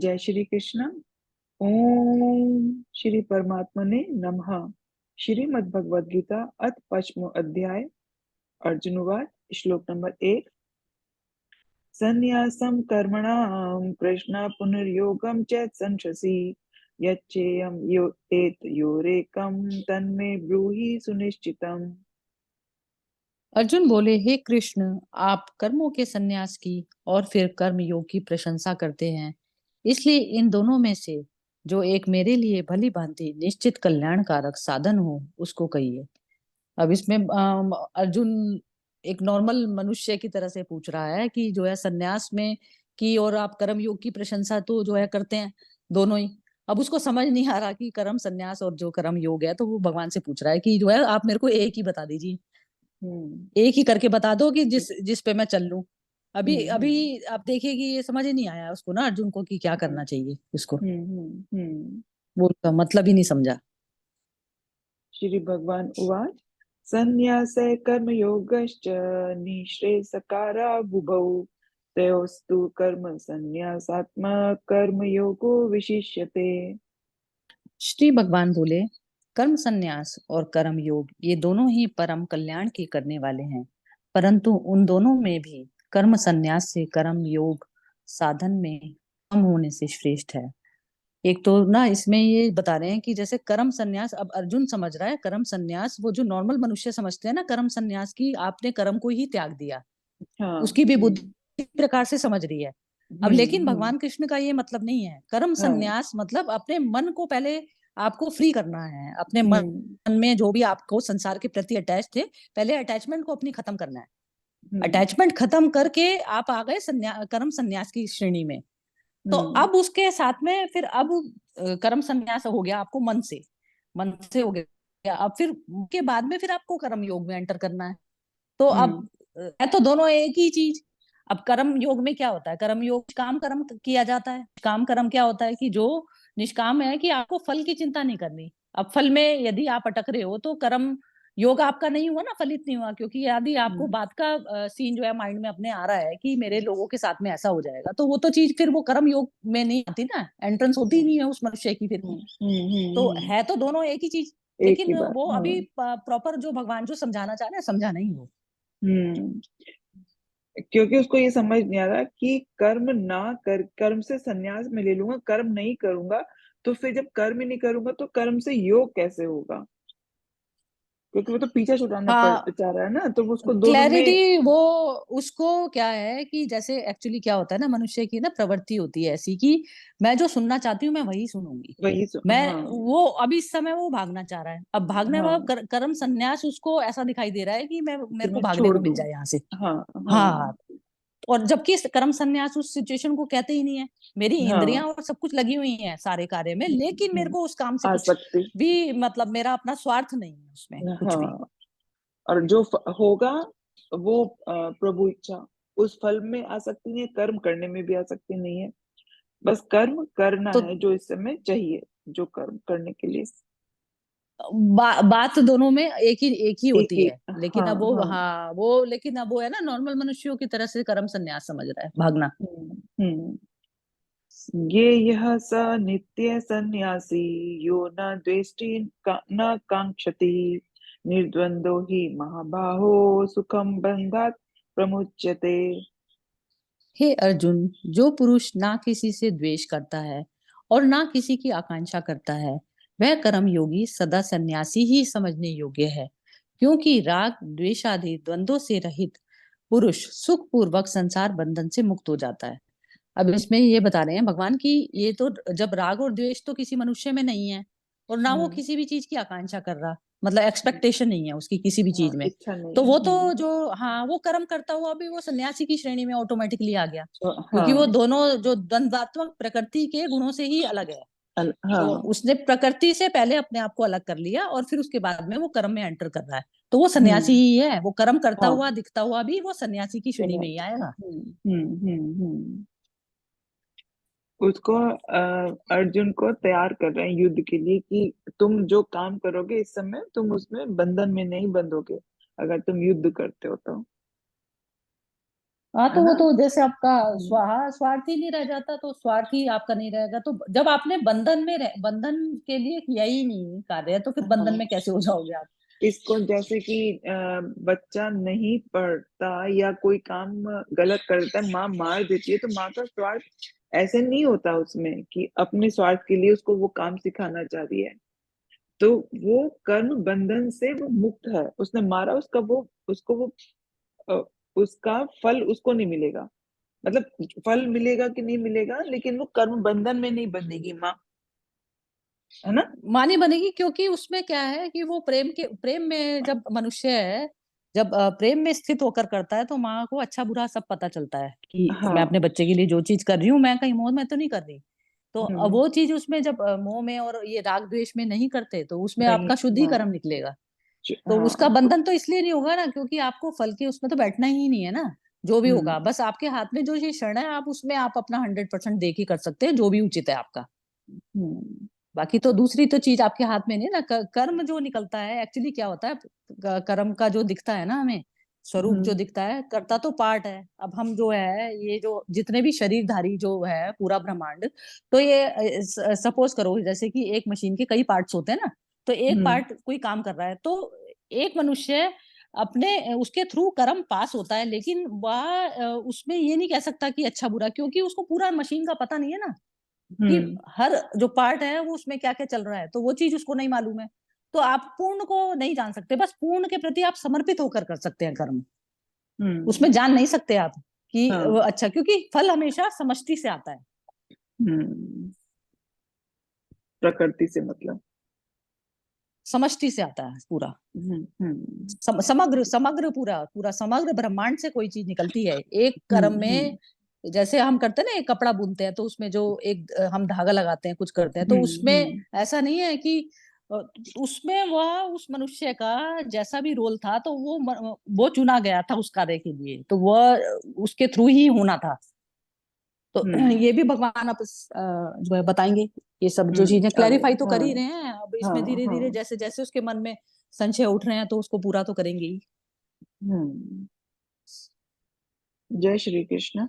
जय श्री कृष्ण। ओम श्री परमात्मने नमः। श्रीमद् भगवद गीता अथ पंचमो अध्याय। अर्जुन उवाच। श्लोक नंबर 1। संन्यासं कर्मणां कृष्ण पुनर्योगं च संशसि यच्चेयं यो एतयोरेकं तन्मे ब्रूहि सुनिश्चितम्। अर्जुन बोले, हे कृष्ण, आप कर्मों के संन्यास की और फिर कर्म योग की प्रशंसा करते हैं। इसलिए इन दोनों में से जो एक मेरे लिए भली भांति निश्चित कल्याणकारक साधन हो उसको कहिए। अब इसमें अर्जुन एक नॉर्मल मनुष्य की तरह से पूछ रहा है कि जो है संन्यास में की और आप कर्म योग की प्रशंसा तो जो है करते हैं दोनों ही। अब उसको समझ नहीं आ रहा कि कर्म संन्यास और जो कर्म योग है, तो वो भगवान से पूछ रहा है कि जो है आप मेरे को एक ही बता दीजिए, हम्म एक ही करके बता दो कि जिस जिस पे मैं चल लूं। अभी अभी हम्म आप देखिए कि ये समझ ही नहीं आया उसको ना, अर्जुन को, कि क्या हम्म करना चाहिए उसको। हम्म। वो उसका मतलब ही नहीं समझा। श्री भगवान उवाच। संन्यासे कर्मयोगश्च निःश्रेयसकारावुभौ तयोस्तु कर्म संन्यासात्मा कर्मयोगो विशिष्यते। श्री भगवान बोले, कर्म संन्यास और कर्म योग ये दोनों ही परम कल्याण के करने वाले हैं, परंतु उन दोनों में भी कर्म संन्यास से कर्म योग साधन में कम होने से श्रेष्ठ है। एक तो ना इसमें ये बता रहे हैं कि जैसे कर्म संन्यास, अब अर्जुन समझ रहा है कर्म संन्यास, वो जो नॉर्मल मनुष्य समझते हैं ना कर्म संन्यास की, आपने कर्म को ही त्याग दिया, हाँ। उसकी भी बुद्धि इस प्रकार से समझ रही है। अब लेकिन हम्म। भगवान कृष्ण का ये मतलब नहीं है। कर्म हाँ। संन्यास मतलब अपने मन को पहले आपको फ्री करना है। अपने हम्म मन में जो भी आपको संसार के प्रति अटैच थे, पहले अटैचमेंट को अपनी खत्म करना है। हम्म अटैचमेंट खत्म करके आप आ गए कर्म संन्यास की श्रेणी में। तो हम्म अब उसके साथ में फिर अब कर्म संन्यास हो गया आपको मन से हो गया। अब फिर के बाद में फिर आपको कर्म योग में एंटर करना है। तो अब हम्म है तो दोनों एक ही चीज। अब कर्म योग में क्या होता है? कर्म योग निष्काम कर्म किया जाता है। निष्काम कर्म क्या होता है कि जो निष्काम है कि आपको फल की चिंता नहीं करनी। अब फल में यदि आप अटक रहे हो तो कर्म योग आपका नहीं हुआ ना, फलित नहीं हुआ। क्योंकि यदि आपको हम्म बात का सीन जो है माइंड में अपने आ रहा है कि मेरे लोगों के साथ में ऐसा हो जाएगा, तो वो तो चीज फिर वो कर्म योग में नहीं आती ना, एंट्रेंस होती ही नहीं है उस मनुष्य की फिर। तो हम्म। है तो दोनों एक ही चीज, एक ही लेकिन बात। वो हाँ। अभी प्रॉपर जो भगवान जो समझाना चाह रहे हैं समझा नहीं वो। हम्म। क्योंकि उसको ये समझ नहीं आ रहा कि कर्म ना कर, कर्म से संन्यास में ले लूंगा, कर्म नहीं करूंगा तो फिर जब कर्म ही नहीं करूंगा तो कर्म से योग कैसे होगा। क्योंकि वो तो पीछा छुड़ाना पड़ हाँ, चाह रहा है ना, तो वो उसको दोनों में। क्लैरिटी वो उसको क्या है कि जैसे एक्चुअली क्या होता है ना, मनुष्य की ना प्रवृत्ति होती है ऐसी कि मैं जो सुनना चाहती हूँ मैं वही सुनूंगी। वही मैं हाँ वो अभी इस समय वो भागना चाह रहा है। अब भागने वाला हाँ। कर्म संन्यास उसको ऐसा दिखाई दे रहा है कि मैं कि मेरे को मैं भागने छोड़ को मिल दूं। जाए यहाँ से। हाँ हाँ हाँ, और जबकि इस कर्म संन्यास उस सिचुएशन को कहते ही नहीं है। मेरी हाँ। इंद्रियां और सब कुछ लगी हुई हैं सारे कार्य में, लेकिन मेरे को उस काम से कुछ आसक्ति। भी मतलब मेरा अपना स्वार्थ नहीं है उसमें कुछ भी। हाँ। और जो होगा वो प्रभु इच्छा। उस फल में आसक्ति नहीं है, कर्म करने में भी आसक्ति नहीं है। बस कर्म करना तो है जो इस समय चाहिए, जो कर्म करने के लिए। बात दोनों में एक ही एक होती ही। है, लेकिन हाँ अब वो, हाँ। हाँ वो, लेकिन अब वो है ना नॉर्मल मनुष्यों की तरह से कर्म संन्यास समझ रहा है, भागना। हम्म। ये यह स नित्य सन्यासी यो न द्वेष्टि न कांक्षति निर्द्वंदो हि महाबाहो सुखम बंधात प्रमुच्यते। हे अर्जुन, जो पुरुष ना किसी से द्वेष करता है और ना किसी की आकांक्षा करता है, वह कर्म योगी सदा सन्यासी ही समझने योग्य है। क्योंकि राग द्वेष आदि द्वंद्वों से रहित पुरुष सुख पूर्वक संसार बंधन से मुक्त हो जाता है। अब इसमें ये बता रहे हैं भगवान की, ये तो जब राग और द्वेष तो किसी मनुष्य में नहीं है, और ना वो हम्म किसी भी चीज की आकांक्षा कर रहा, मतलब एक्सपेक्टेशन नहीं है उसकी किसी भी हाँ, चीज में, इच्छा नहीं तो है। वो तो जो, हाँ वो कर्म करता हुआ भी वो सन्यासी की श्रेणी में ऑटोमेटिकली आ गया। तो क्योंकि वो हाँ। दोनों जो द्वंद्वात्मक प्रकृति के गुणों से ही अलग है। तो हाँ। उसने प्रकृति से पहले अपने आप को अलग कर लिया और फिर उसके बाद में वो कर्म में एंटर कर रहा है। तो वो सन्यासी हम्म। ही है, वो कर्म करता हाँ। हुआ दिखता हुआ भी वो सन्यासी की श्रेणी में ही सन्यासी। आएगा। उसको अर्जुन को तैयार कर रहे हैं युद्ध के लिए कि तुम जो काम करोगे इस समय तुम उसमें बंधन में नहीं बंधोगे, अगर तुम युद्ध करते हो तो। हाँ, है तो वो ना? तो जैसे आपका हम्म, स्वार्थी नहीं रह जाता तो स्वार्थी आपका नहीं रहेगा। तो जब आपने बंधन के लिए किया ही नहीं कार्य, तो फिर बंधन हाँ, में कैसे हो जाओगे आप? इसको जैसे कि बच्चा नहीं पढ़ता या कोई काम गलत करता है, माँ मार देती है, तो माँ का स्वार्थ ऐसे नहीं होता उसमें कि अपने स्वार्थ के लिए उसको वो काम सिखाना चाह रही है। तो वो कर्म बंधन से वो मुक्त है, उसने मारा, उसका वो, उसको वो अ, उसका फल उसको नहीं मिलेगा। मतलब फल मिलेगा कि नहीं मिलेगा, लेकिन वो कर्म बंधन में नहीं बंधेगी माँ, है ना? मानी बनेगी, क्योंकि उसमें क्या है कि वो प्रेम में जब मनुष्य है, जब प्रेम में स्थित होकर करता है, तो माँ को अच्छा बुरा सब पता चलता है कि मैं हाँ। अपने बच्चे के लिए जो चीज कर रही हूँ, मैं कहीं मोह में तो नहीं कर रही। तो हम्म। वो चीज उसमें जब मोह में और ये राग द्वेष में नहीं करते, तो उसमें नहीं। आपका हाँ। शुद्धिकरण निकलेगा। तो उसका हाँ। बंधन तो इसलिए नहीं होगा ना, क्योंकि आपको फल के उसमें तो बैठना ही नहीं है ना। जो भी होगा, हम्म। बस आपके हाथ में जो ये क्षण है, आप उसमें आप अपना 100% दे के कर सकते हैं जो भी उचित है आपका। हम्म। बाकी तो दूसरी तो चीज आपके हाथ में नहीं है ना। कर्म जो निकलता है, एक्चुअली क्या होता है, कर्म का जो दिखता है ना हमें, स्वरूप जो हम्म। दिखता है, करता तो पार्ट है। अब हम जो है, ये जो जितने भी शरीरधारी जो है पूरा ब्रह्मांड, तो ये सपोज करो जैसे कि एक मशीन के कई पार्ट्स होते हैं ना, तो एक हम्म। पार्ट कोई काम कर रहा है, तो एक मनुष्य अपने उसके थ्रू कर्म पास होता है, लेकिन वह उसमें ये नहीं कह सकता कि अच्छा बुरा, क्योंकि उसको पूरा मशीन का पता नहीं है ना, कि हम्म। हर जो पार्ट है वो उसमें क्या क्या चल रहा है, तो वो चीज उसको नहीं मालूम है। तो आप पूर्ण को नहीं जान सकते, बस पूर्ण के प्रति आप समर्पित होकर कर सकते हैं कर्म। हम्म। उसमें जान नहीं सकते आप कि हाँ। अच्छा, क्योंकि फल हमेशा समष्टि से आता है। हम्म। प्रकृति से मतलब। समष्टि से आता है पूरा। हम्म। समग्र समग्र पूरा पूरा समग्र ब्रह्मांड से कोई चीज निकलती है एक कर्म में। हम्म। जैसे हम करते हैं ना, एक कपड़ा बुनते हैं, तो उसमें जो एक हम धागा लगाते हैं, कुछ करते हैं, तो उसमें हम्म। ऐसा नहीं है कि अ, उसमें वह उस मनुष्य का जैसा भी रोल था, तो वो चुना गया था उस कार्य के लिए, तो वह उसके थ्रू ही होना था। तो हम्म। ये भी भगवान आप जो है बताएंगे। ये सब जो चीजें आगे। क्लैरिफाई तो कर हाँ। ही रहे हैं, अब इसमें हाँ। धीरे हाँ। धीरे जैसे जैसे उसके मन में संशय उठ रहे हैं, तो उसको पूरा तो करेंगे ही। हम्म। जय श्री कृष्ण।